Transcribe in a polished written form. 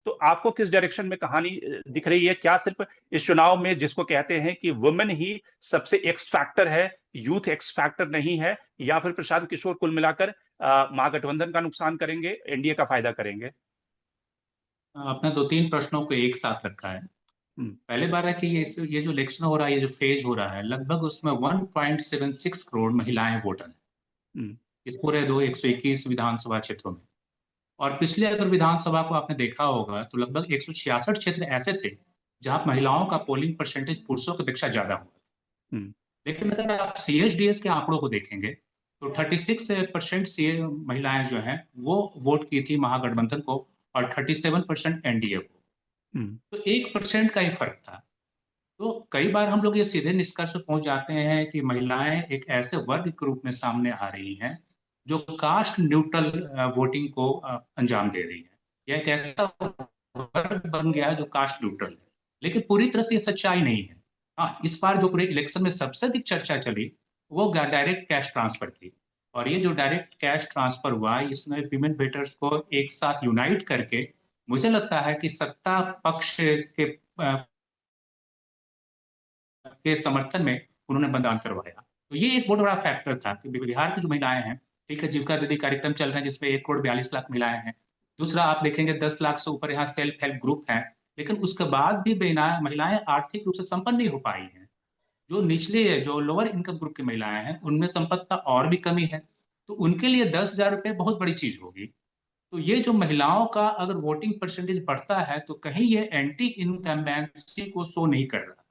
तो आपको किस डायरेक्शन में कहानी दिख रही है? क्या सिर्फ इस चुनाव में, जिसको कहते हैं कि वुमेन ही सबसे एक्स फैक्टर है, यूथ एक्स फैक्टर नहीं है, या फिर प्रशांत किशोर कुल मिलाकर महागठबंधन का नुकसान करेंगे, एनडीए का फायदा करेंगे? आपने दो तीन प्रश्नों को एक साथ रखा है। हम्म। पहले बार है कि ये जो इलेक्शन हो रहा है, ये जो फेज हो रहा है, लगभग उसमें 1.76 करोड़ महिलाएं वोटर हैं हम्म। इस पूरे दो 121 विधानसभा क्षेत्रों में। और पिछले अगर विधानसभा को आपने देखा होगा तो लगभग 166 क्षेत्र ऐसे थे जहां महिलाओं का पोलिंग परसेंटेज पुरुषों की अपेक्षा ज्यादा हुआ। हम्म। लेकिन अगर आप सीएचडीएस के आंकड़ों को देखेंगे तो 36% सी महिलाएं जो हैं वो वोट की थी महागठबंधन को, और 37% एनडीए को। हम्म। तो 1% का ही फर्क था। तो कई बार हम लोग ये सीधे निष्कर्ष पर पहुंच जाते हैं कि महिलाएं एक ऐसे वर्ग के रूप में सामने आ रही हैं जो कास्ट न्यूट्रल वोटिंग को अंजाम दे रही है। यह एक ऐसा वर्ग बन गया है जो कास्ट न्यूट्रल है, लेकिन पूरी तरह से ये सच्चाई नहीं है। हाँ, इस बार जो पूरे इलेक्शन में सबसे अधिक चर्चा चली वो डायरेक्ट कैश ट्रांसफर की। और ये जो डायरेक्ट कैश ट्रांसफर हुआ, इसने विमेन वेटर्स को एक साथ यूनाइट करके मुझे लगता है कि सत्ता पक्ष के समर्थन में उन्होंने मतदान करवाया। तो ये एक बहुत बड़ा फैक्टर था कि बिहार की जो महिलाएं हैं, ठीक है, जीविका दीदी कार्यक्रम चल रहे हैं जिसमें 1 करोड़ 42 लाख महिलाएं हैं। दूसरा आप देखेंगे 10 लाख से ऊपर यहाँ सेल्फ हेल्प ग्रुप हैं। लेकिन उसके बाद भी बिना महिलाएं आर्थिक रूप से संपन्न नहीं हो पाई हैं। जो निचले जो लोअर इनकम ग्रुप की महिलाएं हैं उनमें संपत्ति और भी कमी है। तो उनके लिए 10,000 रुपये बहुत बड़ी चीज होगी। तो ये जो महिलाओं का अगर वोटिंग परसेंटेज बढ़ता है तो कहीं ये एंटी इनकम्बेंसी को शो नहीं कर रहा।